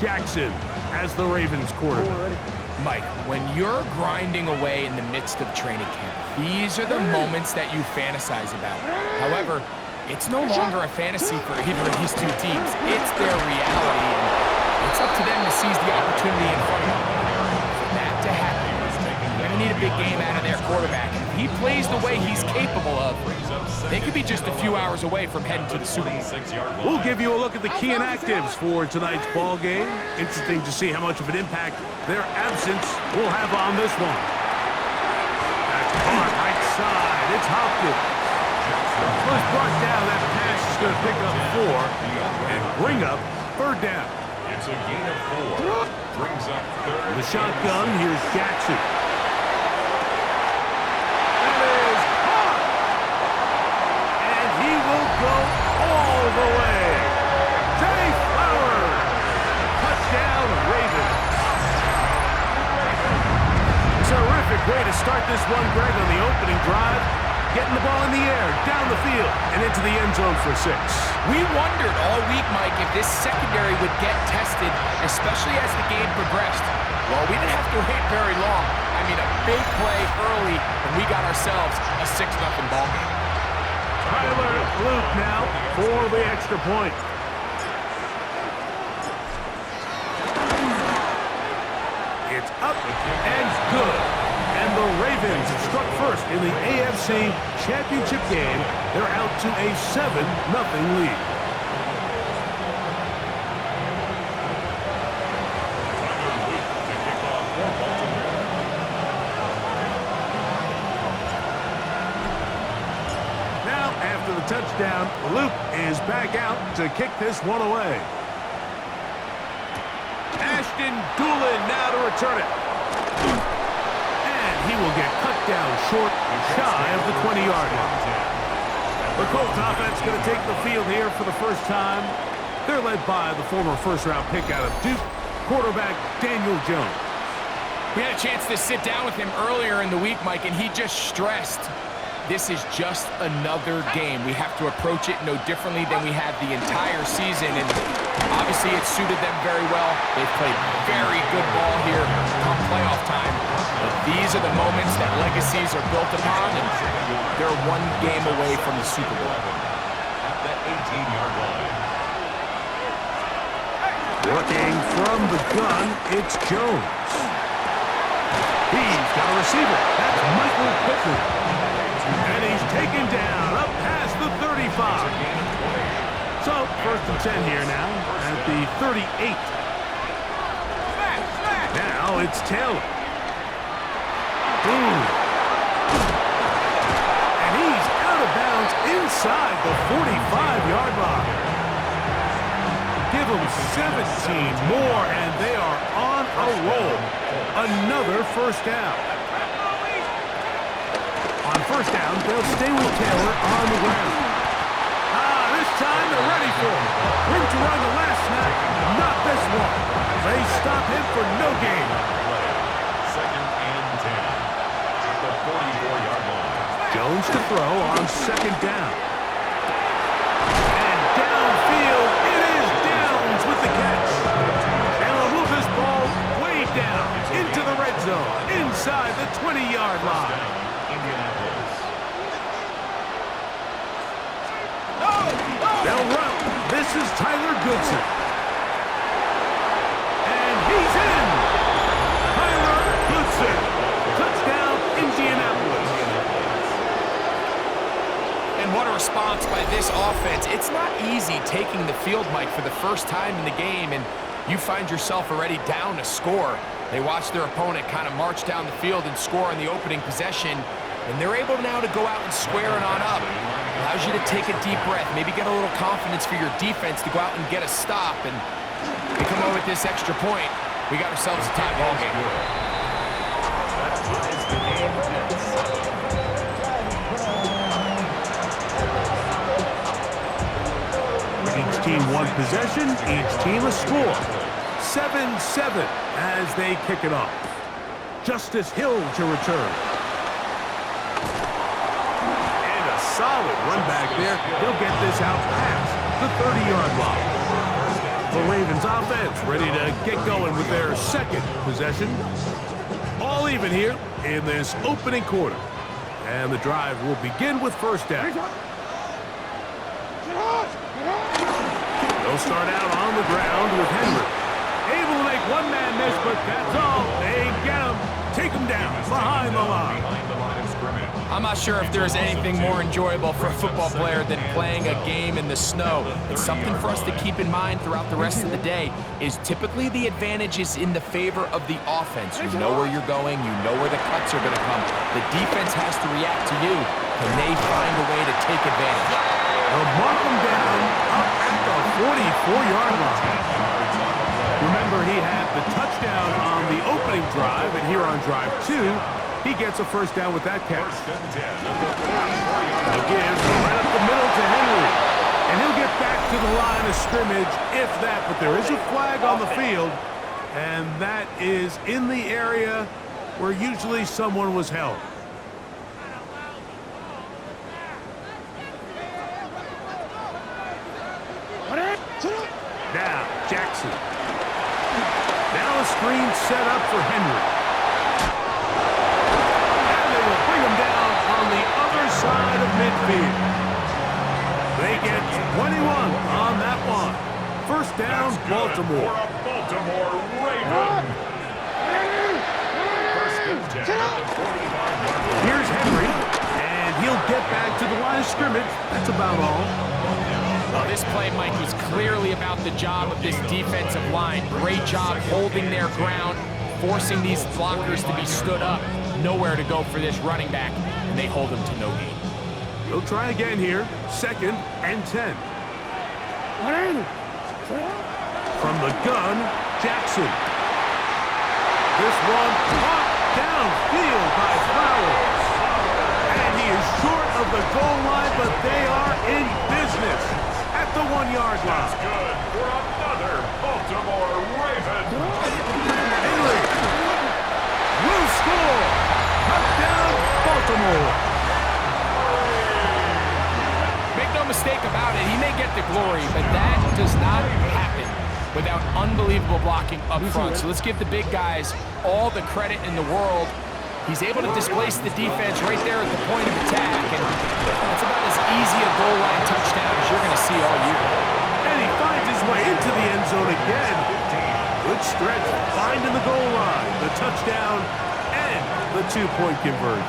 Jackson as the Ravens quarterback. Mike, when you're grinding away in the midst of training camp, these are the moments that you fantasize about. However, it's no longer a fantasy for either of these two teams. It's their reality, and it's up to them to seize the opportunity in front of them. For that to happen, they're going to need a big game out of their quarterback. If he plays the way he's capable of, they could be just a few hours away from heading to the Super Bowl. We'll give you a look at the key inactives for tonight's ball game. Interesting to see how much of an impact their absence will have on this one. That's caught right side. It's Hopkins. First brought down, that pass is going to pick up 4 and bring up 3rd down. It's a gain of 4. Brings up 3rd. The shotgun, here's Jackson. Go all the way. Jay Flowers. Touchdown, Ravens. Terrific way to start this one, Greg, on the opening drive. Getting the ball in the air, down the field, and into the end zone for 6. We wondered all week, Mike, if this secondary would get tested, especially as the game progressed. Well, we didn't have to wait very long. I mean, a big play early, and we got ourselves a 6-0 ball game. Tyler Luke now for the extra point. It's up and good. And the Ravens struck first in the AFC Championship game. They're out to a 7-0 lead. Touchdown. Luke is back out to kick this one away. Ashton Doolin now to return it. And he will get cut down short, shy of the 20-yard line. The Colts offense going to take the field here for the first time. They're led by the former first-round pick out of Duke, quarterback Daniel Jones. We had a chance to sit down with him earlier in the week, Mike, and he just stressed this is just another game. We have to approach it no differently than we have the entire season, and obviously it suited them very well. They've played very good ball here come playoff time, but these are the moments that legacies are built upon, and they're one game away from the Super Bowl. At the 18-yard line. Looking from the gun, it's Jones. He's got a receiver. That's Michael Pittman. And he's taken down up past the 35. So, 1st and 10 here now at the 38. Now it's Taylor. Boom. And he's out of bounds inside the 45-yard line. Give them 17 more, and they are on a roll. Another first down. On first down, they'll stay with Taylor on the ground. This time they're ready for him. Room to run the last snap. Not this one. They stop him for no gain. 2nd and 10. At the 44-yard line. Jones to throw on 2nd down. And downfield, it is Downs with the catch. And they'll move this ball way down into the red zone, inside the 20-yard line. They'll run. This is Tyler Goodson. And he's in. Tyler Goodson. Touchdown, Indianapolis. And what a response by this offense. It's not easy taking the field, Mike, for the first time in the game, and you find yourself already down a score. They watch their opponent kind of march down the field and score on the opening possession, and they're able now to go out and square it on up. Allows you to take a deep breath, maybe get a little confidence for your defense to go out and get a stop, and they come over with this extra point. We got ourselves a tie ball game. Each team one possession, each team a score. 7-7 as they kick it off. Justice Hill to return. And a solid run back there. He'll get this out past the 30-yard line. The Ravens offense ready to get going with their second possession. All even here in this opening quarter. And the drive will begin with first down. They'll start out on the ground with Henry. Able to make one man miss, but that's all. They get him. Take him down behind the line. I'm not sure if there's anything more enjoyable for a football player than playing a game in the snow. It's something for us to keep in mind throughout the rest of the day is typically the advantage is in the favor of the offense. You know where you're going. You know where the cuts are going to come. The defense has to react to you. Can they find a way to take advantage? They'll mark him down up at the 44-yard line. Remember, he had the touchdown on the opening drive, and here on drive 2, he gets a first down with that catch. He'll give right up the middle to Henry. And he'll get back to the line of scrimmage, if that. But there is a flag on the field, and that is in the area where usually someone was held. Now, Jackson. Now a screen set up for Henry. Bring him down on the other side of midfield. They get 21 on that one. First down, Baltimore. Baltimore Raven. Here's Henry, and he'll get back to the line of scrimmage. That's about all. Well, this play, Mike, was clearly about the job of this defensive line. Great job holding their ground, forcing these blockers to be stood up. Nowhere to go for this running back, and they hold him to no gain. He'll try again here. 2nd and 10. From the gun, Jackson. This one caught downfield by Flowers. And he is short of the goal line, but they are in business at the 1-yard line. That's good for another Baltimore Raven. Henry will score. Touchdown, Baltimore. Make no mistake about it, he may get the glory, but that does not happen without unbelievable blocking up front. So let's give the big guys all the credit in the world. He's able to displace the defense right there at the point of attack, and that's about as easy a goal line touchdown as you're going to see all year. And he finds his way into the end zone again. Good stretch, finding the goal line, the touchdown, and the 2-point conversion.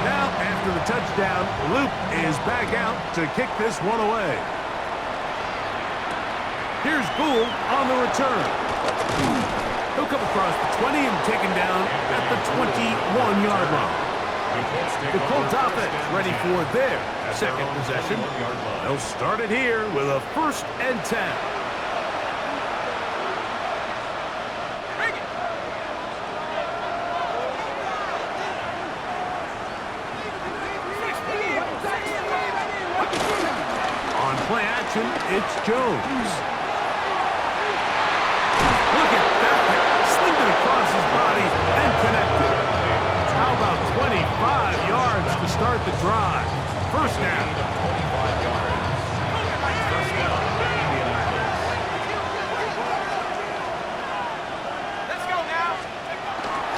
Now, after the touchdown, Luke is back out to kick this one away. Here's Gould on the return. He'll come across the 20 and taken down at the 21-yard line. The Colts offense ready for their second possession. They'll start it here with a 1st and 10. On play action, it's Jones. Look at that. Slipped it across his body and connected. How about 25 yards to start the drive? First down. Let's go now.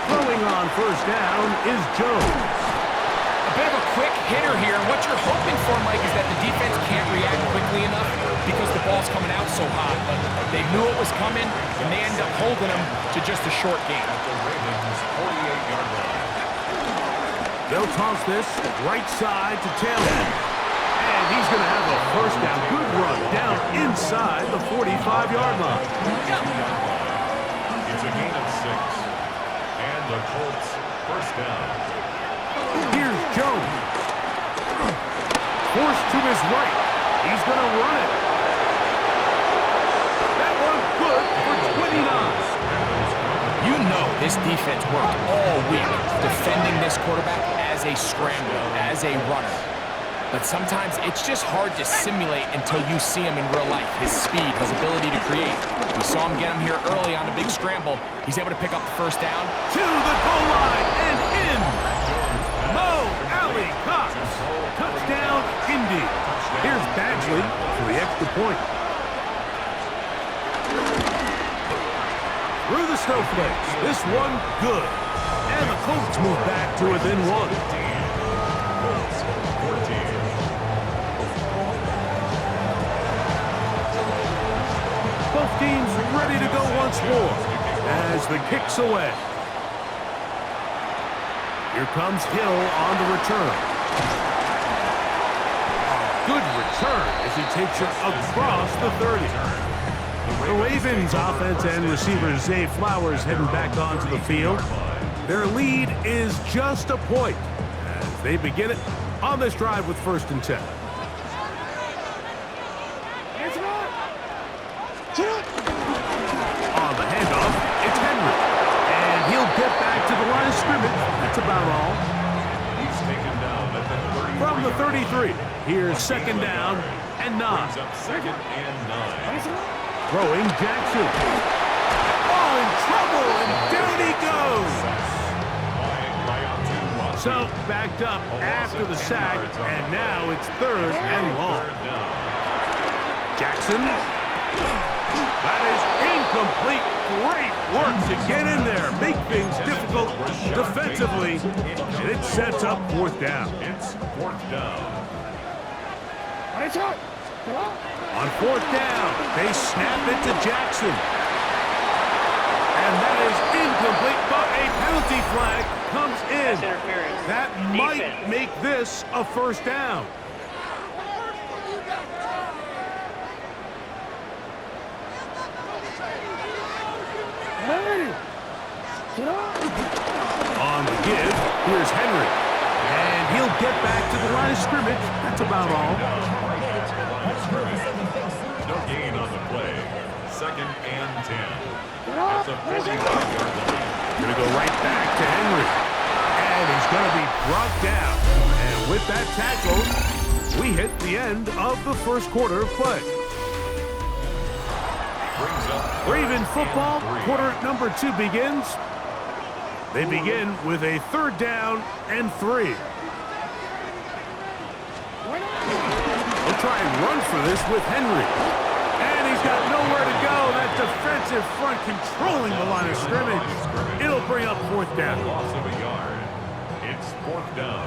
Throwing on first down is Jones. A bit of a quick hitter here. What you're hoping for, Mike, is that the defense can't react quickly enough because the ball's coming out so hot. But they knew it was coming, and they end up holding them to just a short game. They'll toss this right side to Taylor. And he's going to have a first down. Good run down inside the 45-yard line. It's a gain of 6. And the Colts first down. Here's Jones. Forced to his right. He's going to run it. That one good for 29. You know this defense worked all week defending this quarterback as a scrambler, as a runner. but sometimes it's just hard to simulate until you see him in real life. His speed, his ability to create. We saw him get him here early on a big scramble. He's able to pick up the first down. To the goal line and in. Mo Alley Cox. Touchdown, Indy. Here's Badgley for the extra point. Through the snowflakes. This one good. And the Colts move back to within one. Both teams ready to go once more as the kick's away. Here comes Hill on the return. A good return as he takes it across the 30. The Ravens offense and receiver Zay Flowers heading back onto the field. Their lead is just a point as they begin it on this drive with 1st and 10. On the handoff, it's Henry. And he'll get back to the line of scrimmage. That's about all. He's taken down at the 33. From the 33, here's 2nd down and 9. Brings up 2nd and 9. Throwing Jackson. Oh, in trouble, and down he goes. So, backed up after the sack, and now it's 3rd and long. Jackson. That is incomplete. Great work to get in there. Make things difficult defensively, and it sets up 4th down. It's 4th down. On 4th down, they snap it to Jackson. And that is incomplete, but a penalty flag comes in. That might make this a 1st down. On the give, here's Henry. And he'll get back to the line of scrimmage. That's about all. No gain on the play. 2nd and 10. That's a 45-yard line. Going to go right back to Henry. And he's going to be brought down. And with that tackle, we hit the end of the 1st quarter of play. Raven football, quarter number 2 begins. They begin with a 3rd down and 3. They'll try and run for this with Henry. And he's got nowhere to go. That defensive front controlling the line of scrimmage. It'll bring up 4th down. Loss of a yard. It's 4th down.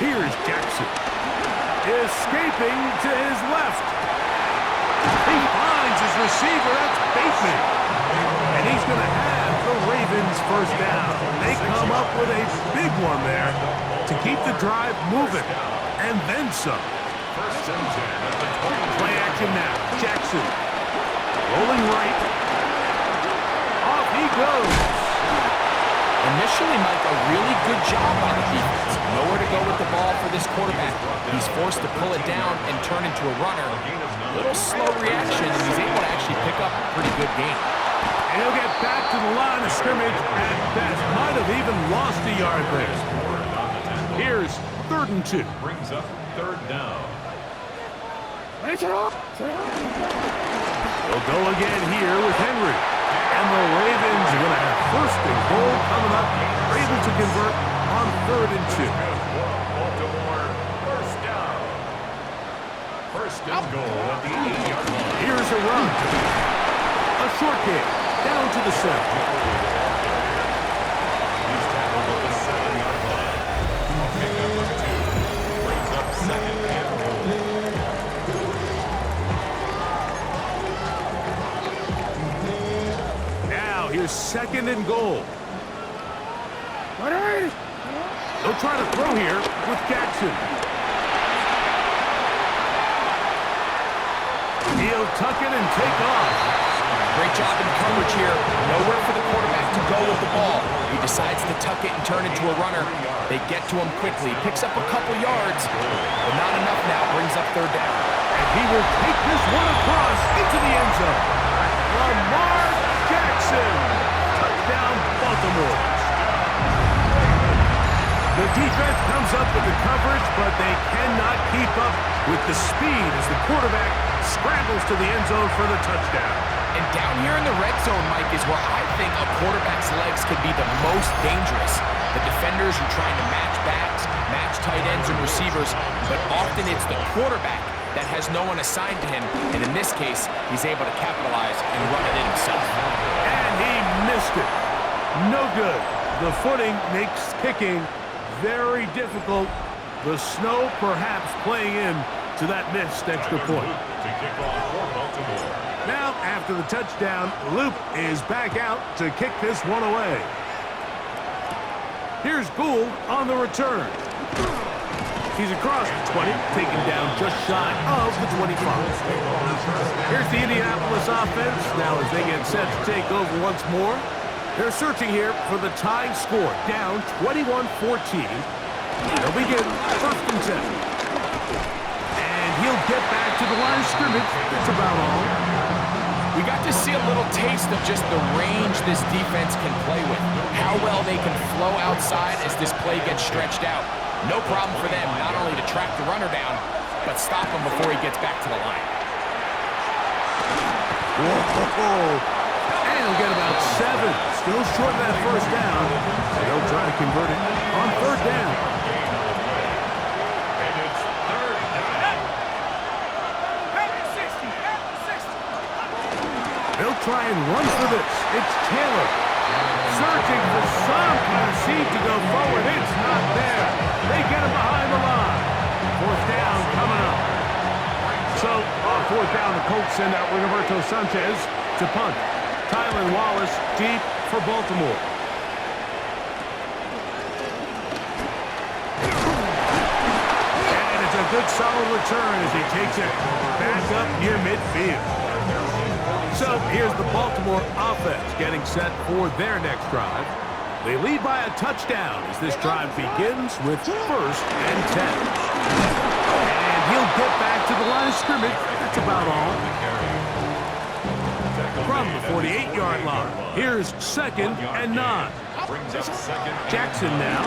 Here's Jackson. Escaping to his left. He finds his receiver. That's Bateman. And he's going to have the Ravens 1st down. They come up with a big one there to keep the drive moving. And then some. 1st and 10 at the 20. Play action now. Jackson. Rolling right. Off he goes. Initially, Mike, a really good job on the defense. Nowhere to go with the ball for this quarterback. He's forced to pull it down and turn into a runner. Little slow reaction, and he's able to actually pick up a pretty good game. And he'll get back to the line of scrimmage at best. Might have even lost a yard there. Here's 3rd and 2. Brings up 3rd down. They'll go again here with Henry. And the Ravens are going to have 1st and goal coming up. They're able to convert on 3rd and 2. Baltimore, 1st down. 1st and goal at the 8-yard line. Here's a run. A short game down to the center. He's tackled at the 7-yard line. Pickup of 2. Brings up 2nd and goal. Now here's 2nd and goal. They'll try to throw here with Jackson. He'll tuck it and take off. Great job in coverage here. Nowhere for the quarterback to go with the ball. He decides to tuck it and turn into a runner. They get to him quickly. Picks up a couple yards, but not enough now. Brings up 3rd down. And he will take this one across into the end zone. Lamar Jackson. Touchdown, Baltimore. The defense comes up with the coverage, but they cannot keep up with the speed as the quarterback scrambles to the end zone for the touchdown. And down here in the red zone, Mike, is where I think a quarterback's legs could be the most dangerous. The defenders are trying to match backs, match tight ends and receivers, but often it's the quarterback that has no one assigned to him, and in this case, he's able to capitalize and run it in himself. And he missed it. No good. The footing makes kicking very difficult. The snow perhaps playing in to that missed extra point. To kick off for Baltimore. Now, after the touchdown, Luke is back out to kick this one away. Here's Gould on the return. He's across the 20, taken down just shy of the 25. Here's the Indianapolis offense. Now as they get set to take over once more, they're searching here for the tying score, down 21-14. They'll begin first and 10. And he'll get back to the line of scrimmage. That's about all. We got to see a little taste of just the range this defense can play with. How well they can flow outside as this play gets stretched out. No problem for them not only to track the runner down, but stop him before he gets back to the line. Whoa. And he'll get about 7. Still short of that first down. So they'll try to convert it on third down. And it's third down. They'll try and run for this. It's Taylor. Searching for some kind of seed to go forward. It's not there. They get him behind the line. Fourth down coming up. So, on fourth down, the Colts send out Roberto Sanchez to punt. Tylan Wallace deep for Baltimore. And it's a good solid return as he takes it back up near midfield. So here's the Baltimore offense getting set for their next drive. They lead by a touchdown as this drive begins with first and 10. And he'll get back to the line of scrimmage. That's about all. From the 48-yard line, here's second and 9. Jackson now.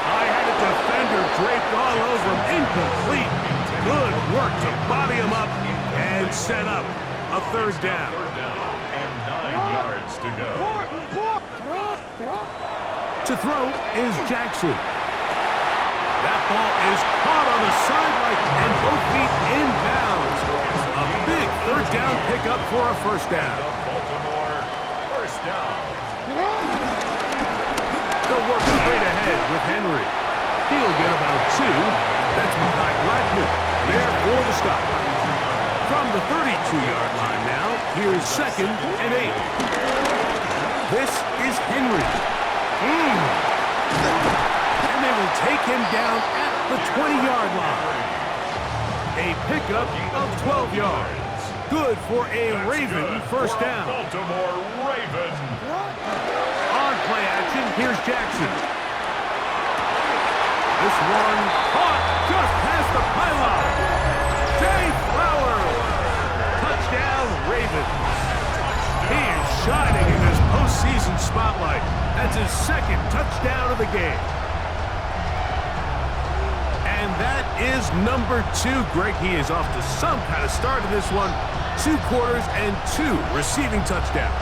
I had a defender draped all over him. Incomplete. Good work to body him up and set up a third down. And 9 yards to go. To throw is Jackson. That ball is caught on the sideline and both feet inbounds. A big third down pickup for a first down. Baltimore, first down. They'll work straight ahead with Henry. He'll get about 2. That's behind Blackman. There for the stop. From the 32-yard line now, here's second and 8. This is Henry. And they will take him down at the 20-yard line. A pickup of 12 yards. Good for a Raven first down. Baltimore Raven. On play action, here's Jackson. This one caught just past the pylon. Jay Flowers. Touchdown, Ravens. He is shining in this postseason spotlight. That's his second touchdown of the game. And that is number 2. Greg, he is off to some kind of start in this one. 2 quarters and 2 receiving touchdowns.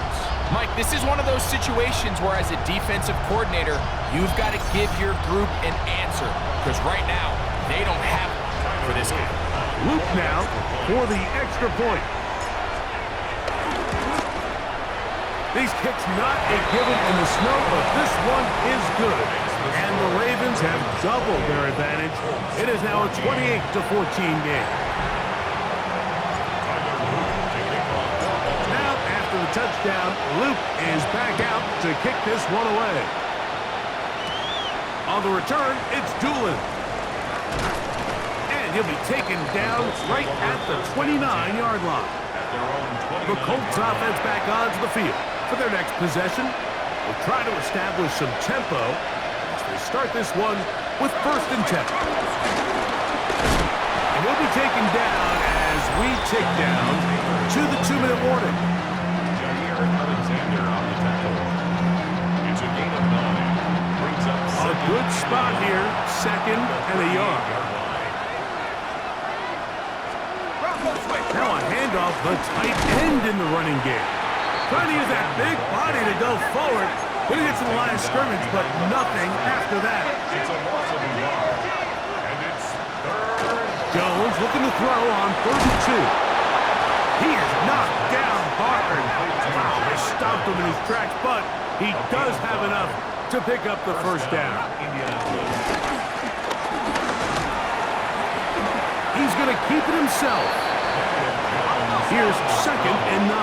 Mike, this is one of those situations where as a defensive coordinator, you've got to give your group an answer. Because right now, they don't have it for this game. Luke now for the extra point. These kicks not a given in the snow, but this one is good. And the Ravens have doubled their advantage. It is now a 28-14 game. Now, after the touchdown, Luke is back out to kick this one away. On the return, it's Doolin. And he'll be taken down right at the 29-yard line. The Colts offense back onto the field for their next possession. They'll try to establish some tempo as they start this one with first and 10. And he'll be taken down as we tick down to the 2-minute warning. Jair Alexander on the tackle. It's a gain of 9. spot here, 2nd and a yard. Now a handoff, the tight end in the running game. Trying to use that big body to go forward. Going to get to the line of scrimmage, but nothing after that. It's a loss of a yard. And it's 3rd. Jones looking to throw on 3rd and 2. He is knocked down hard. Wow, they stopped him in his tracks, but he does have enough to pick up the first down. He's going to keep it himself. Here's 2nd and 9.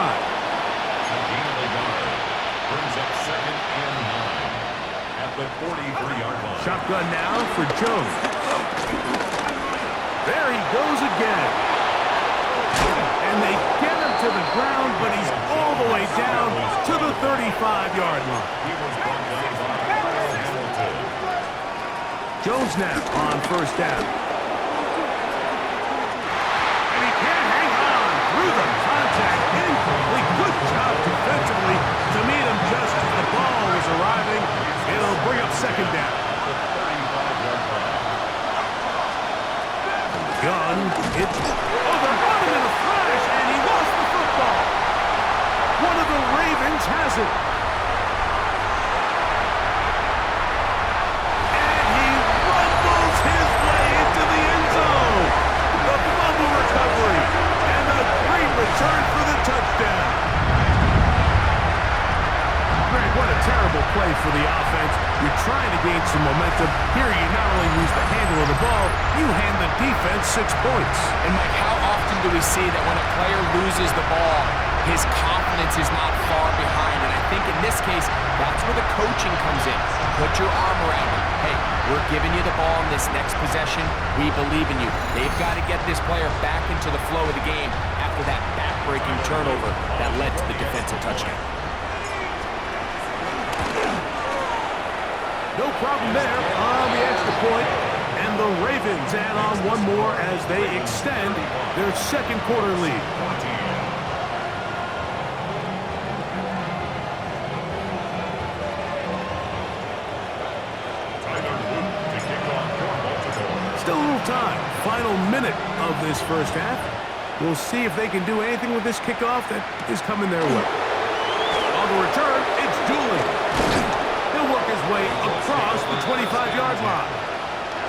Brings up 2nd and 9 at the 43-yard line. Shotgun now for Jones. There he goes again. And they get him to the ground, but he's all the way down to the 35-yard line. He was brought down by Hamilton. Jones now on 1st down. And he can't hang on through the contact. Incomplete. Good job defensively to meet him just as the ball was arriving. It'll bring up 2nd down. Gun, it's overrun in a flash, and he lost the football. One of the Ravens has it. And he rumbles his way into the end zone. The fumble recovery, and a great return for the touchdown. Greg, what a terrible play for the offense. You're trying to gain some momentum. Here you not only lose the handle of the ball, you hand the defense 6 points. And Mike, how often do we see that when a player loses the ball, his confidence is not far behind? And I think in this case, that's where the coaching comes in. Put your arm around him. Hey, we're giving you the ball in this next possession. We believe in you. They've got to get this player back into the flow of the game after that back-breaking turnover that led to the defensive touchdown. No problem there on the extra point. And the Ravens add on one more as they extend their 2nd quarter lead. Still a little time. Final minute of this first half. We'll see if they can do anything with this kickoff that is coming their way. On the return, it's Dooley. He'll work his way across the 25-yard line.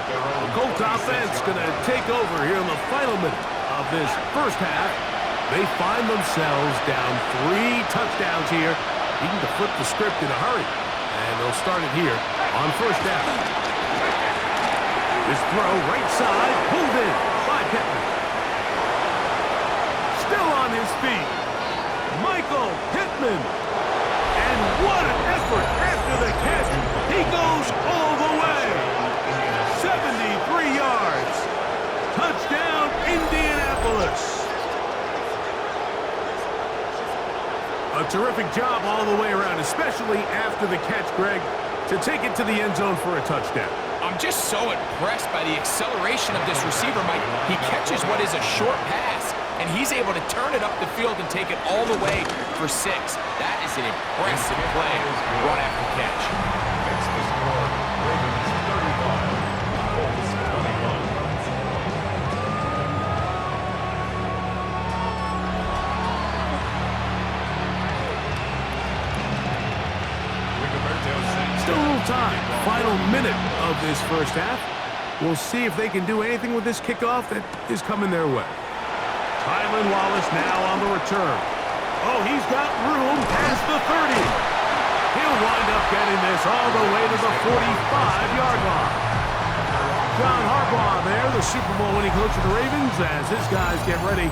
The Colts offense going to take over here in the final minute of this first half. They find themselves down 3 touchdowns here, needing to flip the script in a hurry. And they'll start it here on 1st down. His throw right side, pulled in by Pittman. Still on his feet, Michael Pittman. And what an effort after the catch. He goes all the way. 73 yards. Touchdown, Indianapolis. A terrific job all the way around, especially after the catch, Greg, to take it to the end zone for a touchdown. I'm just so impressed by the acceleration of this receiver, Mike. He catches what is a short pass, and he's able to turn it up the field and take it all the way for 6. That is an impressive play right after catch. Makes the score Ravens 35, Colts 21. Still a little time. Final minute of this first half. We'll see if they can do anything with this kickoff that is coming their way. Tylan Wallace now on the return. Oh, he's got room past the 30. He'll wind up getting this all the way to the 45-yard line. John Harbaugh there, the Super Bowl winning coach of the Ravens, as his guys get ready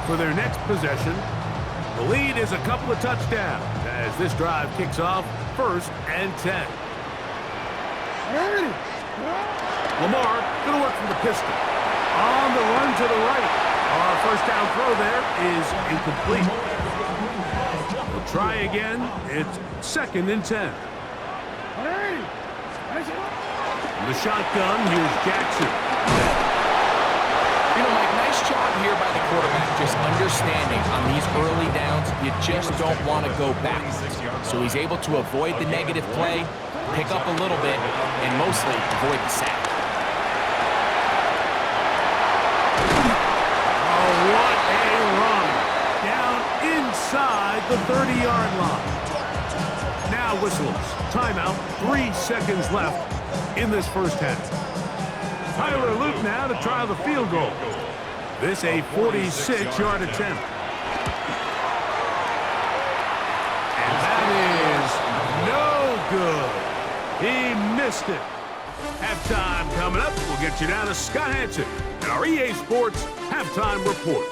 for their next possession. The lead is a couple of touchdowns as this drive kicks off 1st and 10. Lamar going to work from the pistol. On the run to the right. Our first down throw there is incomplete. We'll try again. It's 2nd and 10. From the shotgun, here's Jackson. You know, Mike, nice Nice job here by the quarterback, just understanding on these early downs, you just don't want to go backwards. So he's able to avoid the negative play, pick up a little bit, and mostly avoid the sack. Oh, what a run. Down inside the 30-yard line. Now whistles. Timeout. 3 seconds left in this first half. Tyler Luke now to try the field goal. This a 46-yard attempt. And that is no good. He missed it. Halftime coming up. We'll get you down to Scott Hansen and our EA Sports Halftime Report.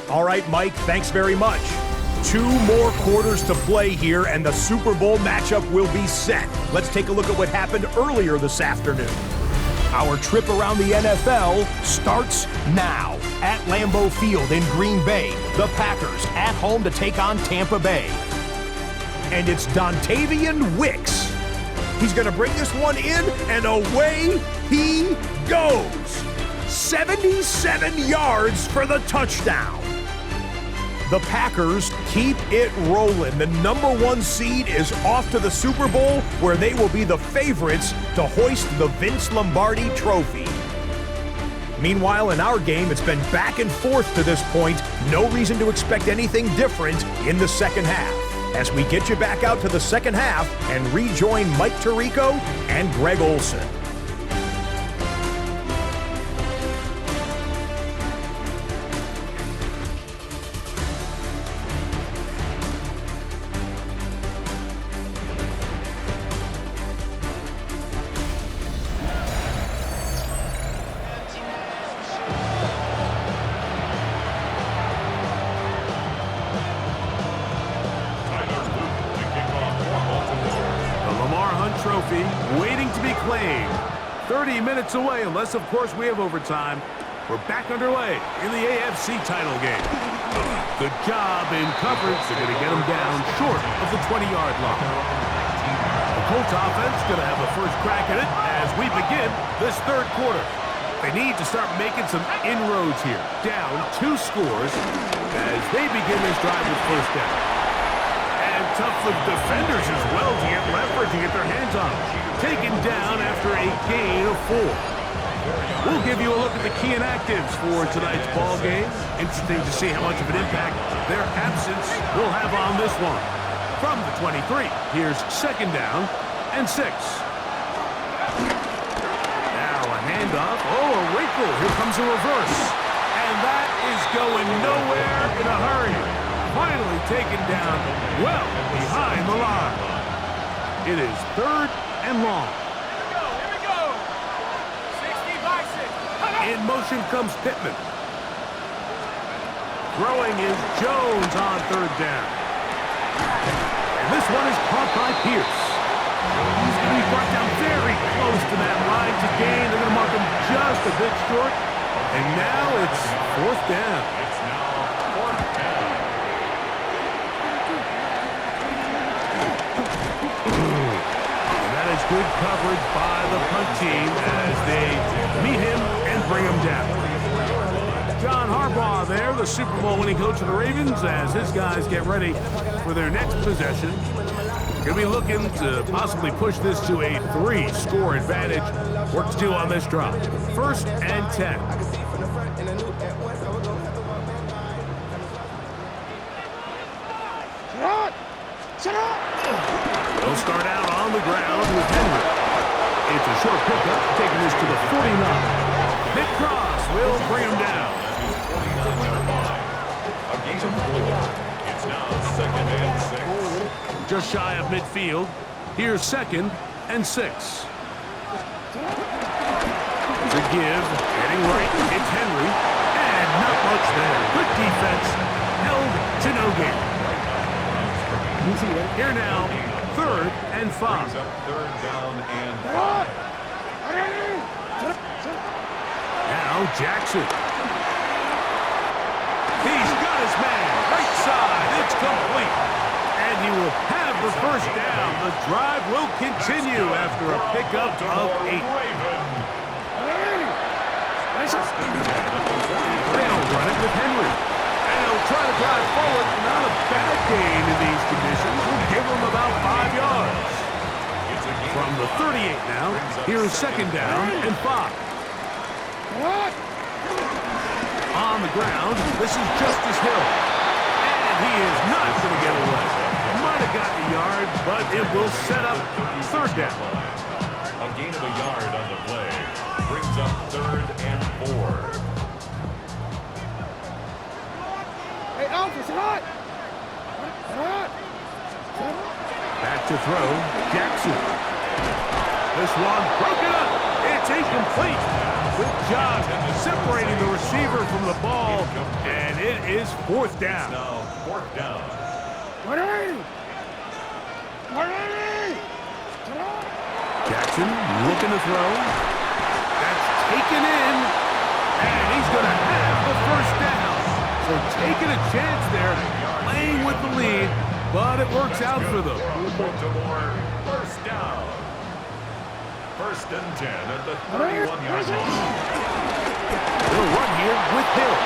All right, Mike, thanks very much. 2 more quarters to play here, and the Super Bowl matchup will be set. Let's take a look at what happened earlier this afternoon. Our trip around the NFL starts now. At Lambeau Field in Green Bay, the Packers at home to take on Tampa Bay. And it's Dontavian Wicks. He's going to bring this one in, and away he goes. 77 yards for the touchdown. The Packers keep it rolling. The #1 seed is off to the Super Bowl, where they will be the favorites to hoist the Vince Lombardi Trophy. Meanwhile, in our game, it's been back and forth to this point. No reason to expect anything different in the second half, as we get you back out to the second half and rejoin Mike Tirico and Greg Olson. Trophy waiting to be claimed. 30 minutes away, unless, of course, we have overtime. We're back underway in the AFC title game. Good job in coverage. They're going to get them down short of the 20-yard line. The Colts offense going to have a first crack at it as we begin this third quarter. They need to start making some inroads here. Down 2 scores as they begin this drive with first down. Tough for defenders as well to get leverage and get their hands on him. Taken down after a gain of 4. We'll give you a look at the key inactives for tonight's ball game. Interesting to see how much of an impact their absence will have on this one. From the 23, here's second down and 6. Now a handoff. Oh, a wrinkle. Here comes a reverse. And that is going nowhere in a hurry. Finally taken down well behind the line. It is 3rd and long. Here we go. 60 by 6. In motion comes Pittman. Throwing is Jones on 3rd down. And this one is caught by Pierce. He's going to be brought down very close to that line to gain. They're going to mark him just a bit short. And now it's 4th down. It's now 4th down. Good coverage by the punt team as they meet him and bring him down. John Harbaugh there, the Super Bowl winning coach of the Ravens, as his guys get ready for their next possession. Going to be looking to possibly push this to a 3-score advantage. Work to do on this drive. 1st and 10. They'll start out on the ground with Henry. It's a short pickup, taking this to the 49. Nick Cross will bring him down. A gain of 4. It's now 2nd and 6. Just shy of midfield. Here's 2nd and 6. It's a give. Heading right. It's Henry. And not much there. Good defense. Held to no gain. Here now, 3rd and 5. Brings up 3rd down and 5. Now Jackson. He's got his man. Right side. It's complete. And he will have the first down. The drive will continue after a pickup of 8. They'll run it with Henry. And he'll try to drive forward. Not a bad gain in these conditions. We'll give him about 5 yards. From the 38 now, here's second down and 5. On the ground, this is Justice Hill. And he is not going to get away. Might have gotten a yard, but it will set up third down. A gain of a yard on the play brings up 3rd and 4. Hey, Alpha, it's hot! Back to throw, Jackson. This one broken up. It's incomplete. Good job separating the receiver from the ball, and it is 4th down. Now 4th down. Jackson looking to throw. That's taken in, and he's going to have the first down. So taking a chance there, playing with the lead, but it works out for them. Baltimore, first down. 1st and 10 at the 31-yard line. They'll run here with Hill.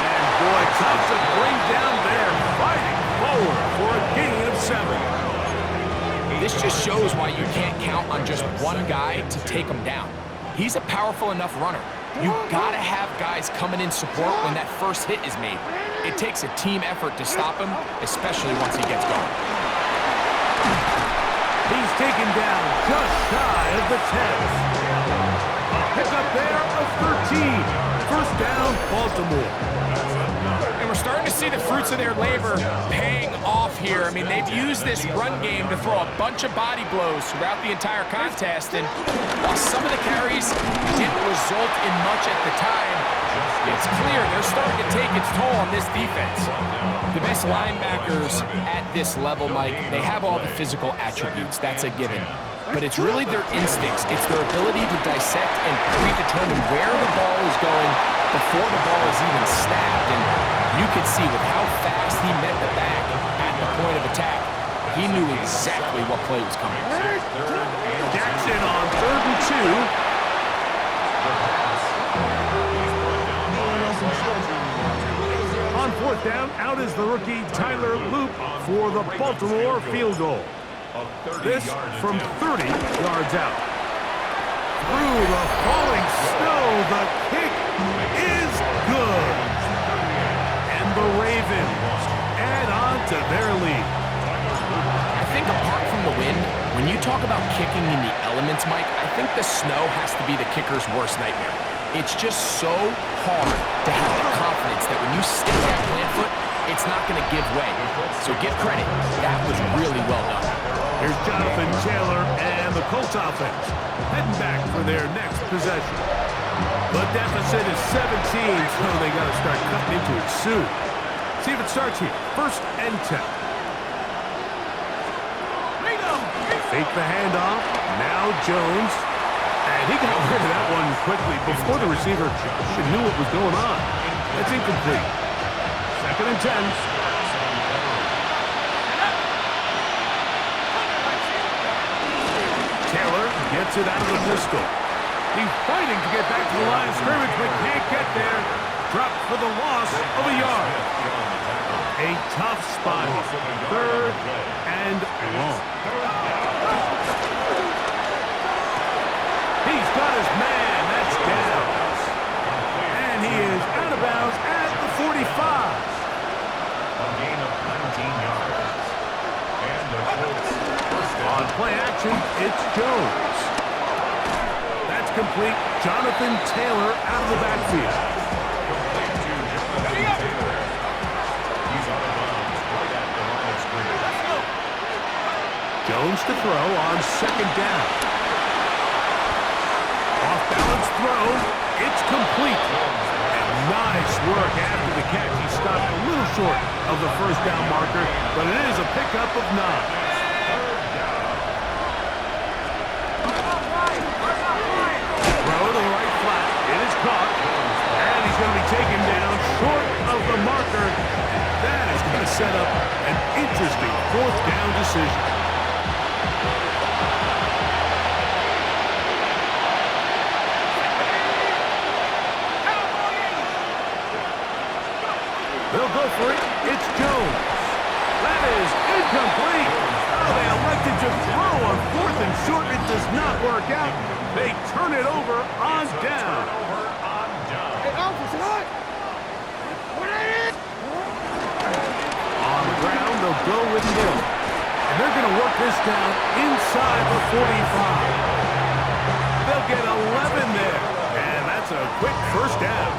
And boy, Thompson brings down there, fighting forward for a gain of 7. This just shows why you can't count on just one guy to take him down. He's a powerful enough runner. You gotta have guys coming in support when that first hit is made. It takes a team effort to stop him, especially once he gets going. He's taken down just shy of the 10. A pickup there of 13. First down, Baltimore. And we're starting to see the fruits of their labor paying off here. I mean, they've used this run game to throw a bunch of body blows throughout the entire contest. And while some of the carries didn't result in much at the time, it's clear they're starting to take its toll on this defense. The best linebackers at this level, Mike, they have all the physical attributes. That's a given. But it's really their instincts. It's their ability to dissect and predetermine where the ball is going before the ball is even snapped. And you could see with how fast he met the back at the point of attack, he knew exactly what play was coming. Jackson on 3rd and 2. On 4th down, out is the rookie Tyler Loop for the Baltimore field goal. This from 30 yards out. Through the falling snow, the kick is good. And the Ravens add on to their lead. I think apart from the wind, when you talk about kicking in the elements, Mike, I think the snow has to be the kicker's worst nightmare. It's just so hard to have the confidence that when you stick that plant foot, it's not going to give way. So give credit. That was really well done. Here's Jonathan Taylor and the Colts offense heading back for their next possession. The deficit is 17, so they got to start cutting into it soon. See if it starts here. 1st and 10. Fake the handoff. Now Jones. And he got rid of that one quickly before the receiver knew what was going on. That's incomplete. 2nd and 10. Taylor gets it out of the pistol. He's fighting to get back to the line of scrimmage, but can't get there. Dropped for the loss of a yard. A tough spot. 3rd and long. He's got his man. That's down. And he is out of bounds at the 45. A gain of 19 yards. And the Colts first down. On play action, it's Jones. That's complete. Jonathan Taylor out of the backfield. Complete to Jonathan Taylor. He's out of bounds right at the line of scrimmage. Jones to throw on 2nd down. Off-balance throw. It's complete. And nice work after the catch. He stopped a little short of the first down marker, but it is a pickup of 9. Throw to the right flat. It is caught. And he's going to be taken down short of the marker. That is going to set up an interesting 4th down decision. incomplete. Oh, they elected to throw on 4th and short. It does not work out. They turn it over on down. Hey, Alpha, it's hot. On the ground, they'll go with Hill. And they're going to work this down inside the 45. They'll get 11 there. And that's a quick first down.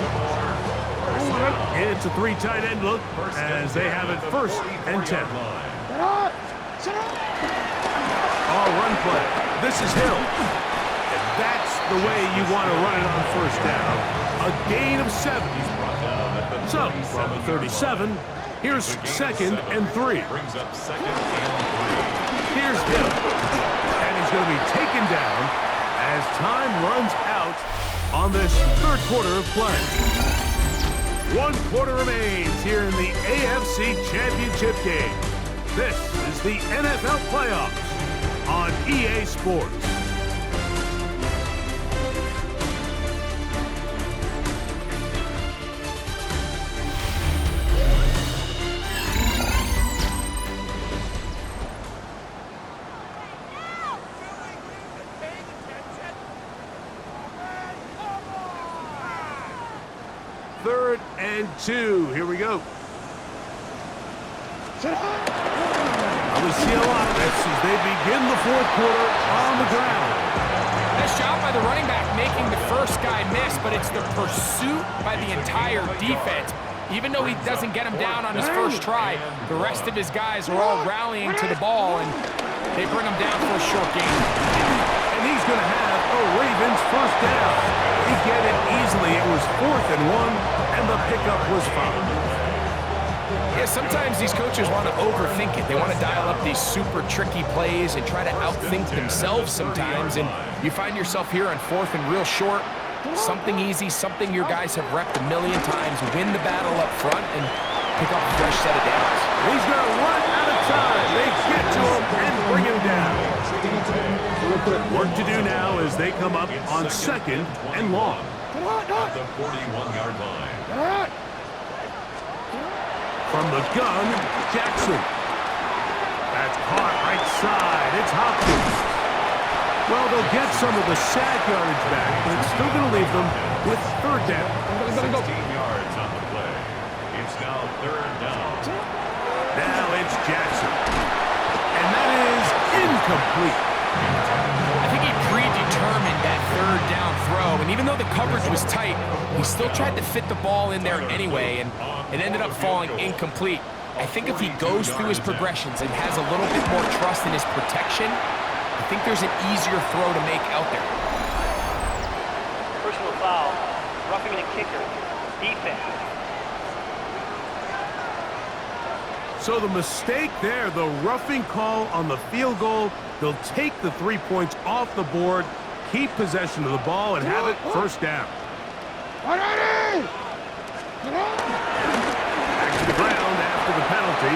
It's a 3 tight end look as they have it 1st and 10. Oh, run play. This is Hill. And that's the way you want to run it on 1st down. A gain of 7. So, from the 37, here's 2nd and 3. Here's Hill. And he's going to be taken down as time runs out on this 3rd quarter of play. 1 quarter remains here in the AFC Championship game. This is the NFL playoffs on EA Sports. Third and 2. Here we go. We see a lot of this as they begin the 4th quarter on the ground. Nice job by the running back making the first guy miss, but it's the pursuit by the entire defense. Even though he doesn't get him down on his first try, the rest of his guys are all rallying to the ball, and they bring him down for a short gain. And he's going to have a Ravens first down. He get it easily. It was 4th and 1, and the pickup was found. Yeah, sometimes these coaches want to overthink it. They want to dial up these super tricky plays and try to outthink themselves sometimes, and you find yourself here on 4th and real short. Something easy, something your guys have repped a million times. Win the battle up front and pick up a fresh set of downs. He's going to run out of time. They get to him and bring him down. Work to do now as they come up on 2nd and long. At the 41-yard line. From the gun, Jackson. That's caught right side. It's Hopkins. Well, they'll get some of the sack yardage back, but it's still going to leave them with 3rd down. 16 yards on the play. It's now 3rd down. Now it's Jackson. And that is incomplete. I think he predetermined that 3rd down throw, and even though the coverage was tight, he still tried to fit the ball in there anyway, and it ended up falling incomplete. I think if he goes through his progressions and has a little bit more trust in his protection, I think there's an easier throw to make out there. Personal foul, roughing the kicker, defense. So the mistake there, the roughing call on the field goal, they'll take the 3 points off the board, keep possession of the ball, and have it 1st down. Back to the ground after the penalty,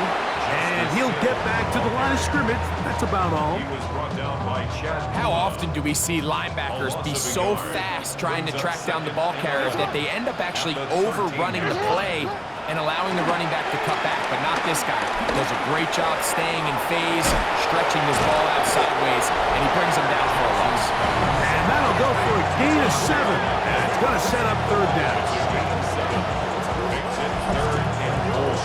and he'll get back to the line of scrimmage. That's about all. He was brought down by Chad. How often do we see linebackers be so fast trying to track down the ball carriers that they end up actually overrunning the play and allowing the running back to cut back, but not this guy. He does a great job staying in phase, stretching his ball out sideways, and he brings him down for a loss. And that'll go for a gain of 7, and it's going to set up 3rd down. Makes it 3rd and goal.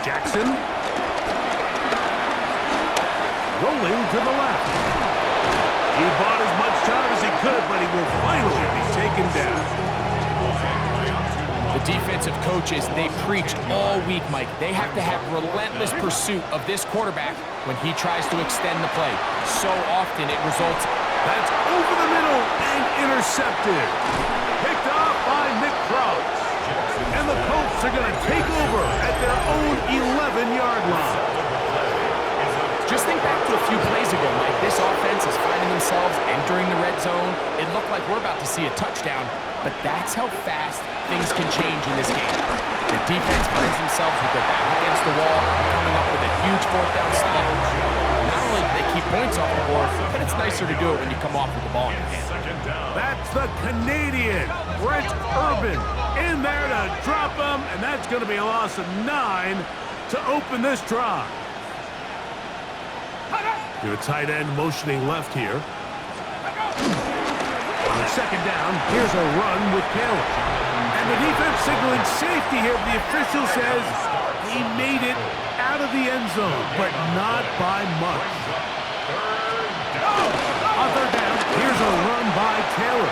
Jackson. Rolling to the left. He bought as much time as he could, but he will finally be taken down. The defensive coaches, they preach all week, Mike. They have to have relentless pursuit of this quarterback when he tries to extend the play. So often it results. That's over the middle and intercepted. Picked off by Nick Crouch. And the Colts are going to take over at their own 11-yard line. Just think back to a few plays ago, Mike. This offense is finding themselves entering the red zone. It looked like we're about to see a touchdown, but that's how fast things can change in this game. The defense finds themselves with their back against the wall, coming up with a huge 4th down stop. Not only do they keep points off the board, but it's nicer to do it when you come off with the ball in your hand. Second down. That's the Canadian, Brent Urban, in there to drop him, and that's going to be a loss of 9 to open this drive. The tight end motioning left here. On second down, here's a run with Taylor. And the defense signaling safety here. The official says he made it out of the end zone, but not by much. On third down, here's a run by Taylor.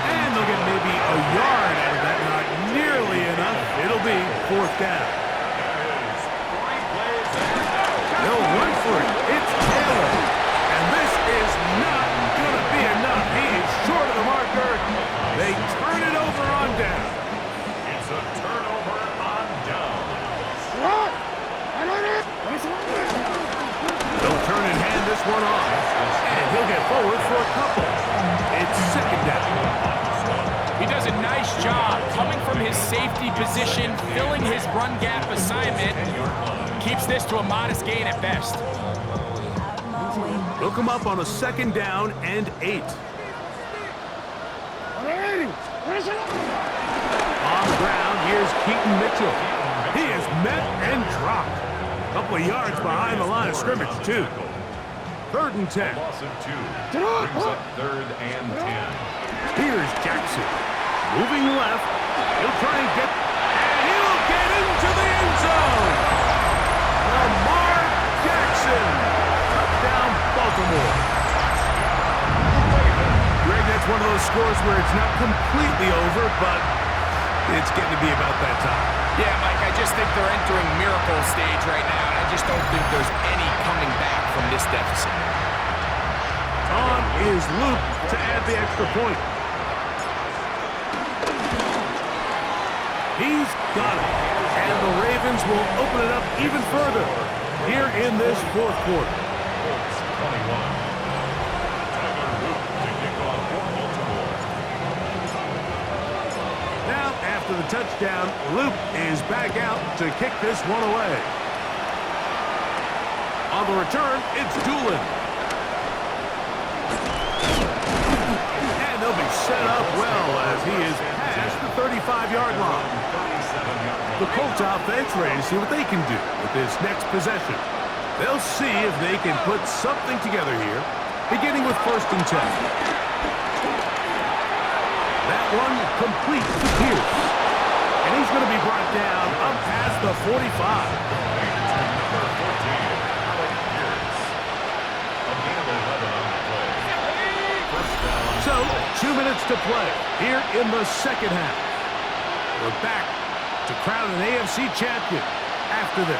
And they'll get maybe a yard out of that. Not nearly enough. It'll be fourth down. They'll run for it. It's Taylor. And this is not going to be enough. He is short of the marker. They turn it over on down. It's a turnover on down. They'll turn and hand this one off. And he'll get forward for a couple. It's second down. He does a nice job coming from his safety position, filling his run gap assignment. Keeps this to a modest gain at best. They'll come up on a second down and 8. On the ground, here's Keaton Mitchell. He is met and dropped. A couple of yards behind the line of scrimmage, too. Third and 10. Loss of 2. Brings up third and 10. Here's Jackson. Moving left. He'll try and get... And he'll get into the end zone! Lamar Jackson. Touchdown, Baltimore. Greg, that's one of those scores where it's not completely over, but it's getting to be about that time. Yeah, Mike, I just think they're entering miracle stage right now, and I just don't think there's any coming back from this deficit. On is Luke to add the extra point. He's got it. And the Ravens will open it up even further here in this fourth quarter. 21. Tyler Luke to kick off for Baltimore. Now, after the touchdown, Luke is back out to kick this one away. On the return, it's Doolin. And they'll be set up well as he is past the 35-yard line. The Colts offense ready to see what they can do with this next possession. They'll see if they can put something together here, beginning with first and 10. That one complete to Pierce. And he's going to be brought down up past the 45. Number 14, Alec Pierce. A gain of 11 on the play. First down. So, 2 minutes to play here in the second half. We're back to crown an AFC champion after this.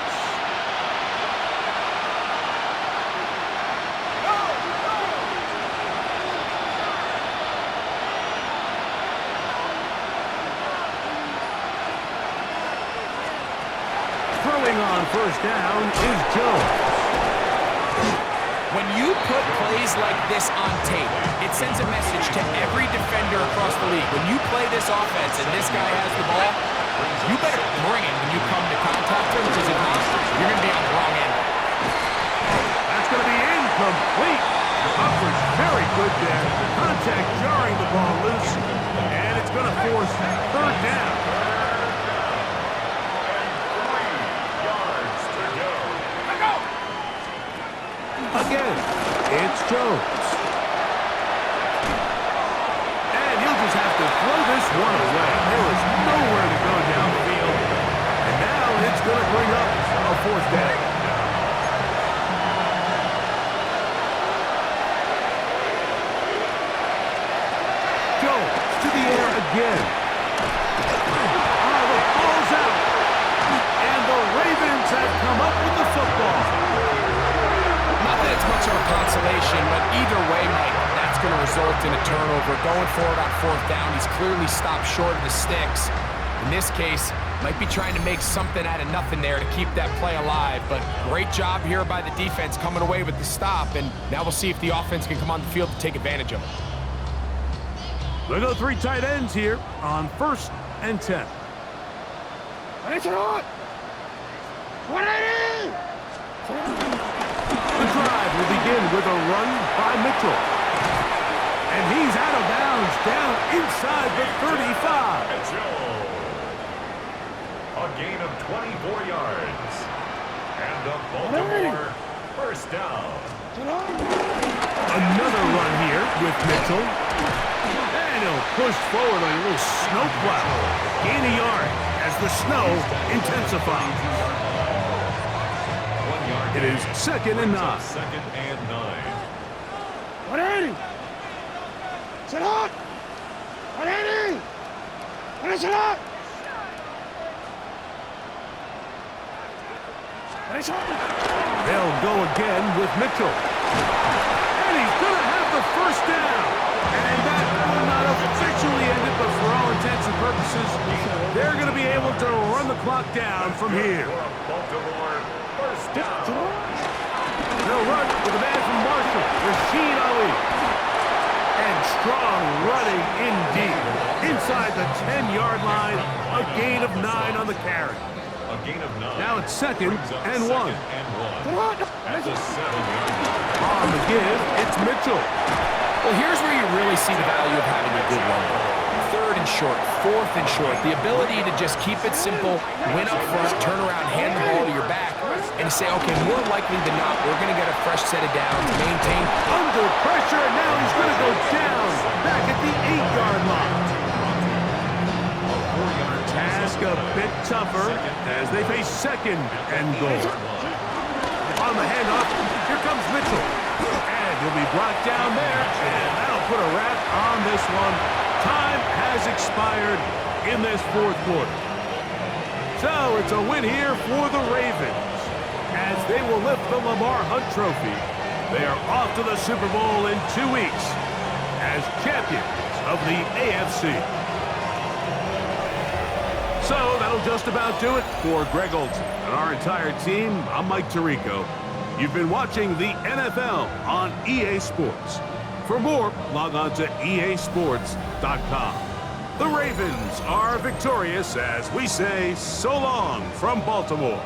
Throwing on first down is Jones. When you put plays like this on tape, it sends a message to every defender across the league. When you play this offense and this guy has the ball, you better bring it when you come to contact him, because if not, you're going to be on the wrong end. That's going to be incomplete. Coverage very good there. Contact jarring the ball loose, and it's going to force third down. 3 yards to go. Again, it's Jones. And he'll just have to throw this one away. There is nowhere to go down the field. And now it's going to bring up a fourth down. Jones to the air again. The ball's out. And the Ravens have come up with the football. Not that it's much of a consolation, but either way, Mike, that's going to result in a turnover. Going forward on fourth down, he's clearly stopped short of the sticks. In this case, might be trying to make something out of nothing there to keep that play alive, but great job here by the defense coming away with the stop, and now we'll see if the offense can come on the field to take advantage of it. They'll go 3 tight ends here on first and 10. The drive will begin with a run by Mitchell. And he's out of bounds, down inside the 35. Mitchell. A gain of 24 yards. And the Baltimore first down. Another run here with Mitchell. And he'll push forward like a little snowplow. Gain a yard as the snow intensifies. 1 yard. It is 2nd and 9. Second and 9. 180. Sit up. 180. Finish it up. Finish up. They'll go again with Mitchell. And he's going to have the first down. And that will not officially end it, but for all intents and purposes, they're going to be able to run the clock down from here. Baltimore first down. They'll run with a man from Marshall, Rashid Ali. And strong running indeed. Inside the 10-yard line, a gain of 9 on the carry. A gain of 9. Now it's 2nd and 1. At the 7-yard line. On the give, it's Mitchell. Well, here's where you really see the value of having a good run. 3rd and short, 4th and short. The ability to just keep it simple, win up front, turn around, hand the ball to your back, and say, okay, more likely than not, we're going to get a fresh set of downs, maintain. Under pressure, and now he's going to go down back at the 8-yard line. Task a bit tougher as they face 2nd and goal. On the handoff, here comes Mitchell. And he'll be brought down there, and that'll put a wrap on this one. Time has expired in this 4th quarter. So it's a win here for the Ravens as they will lift the Lamar Hunt Trophy. They are off to the Super Bowl in 2 weeks as champions of the AFC. So that'll just about do it for Greg Olsen and our entire team. I'm Mike Tirico. You've been watching the NFL on EA Sports. For more, log on to easports.com. The Ravens are victorious as we say so long from Baltimore.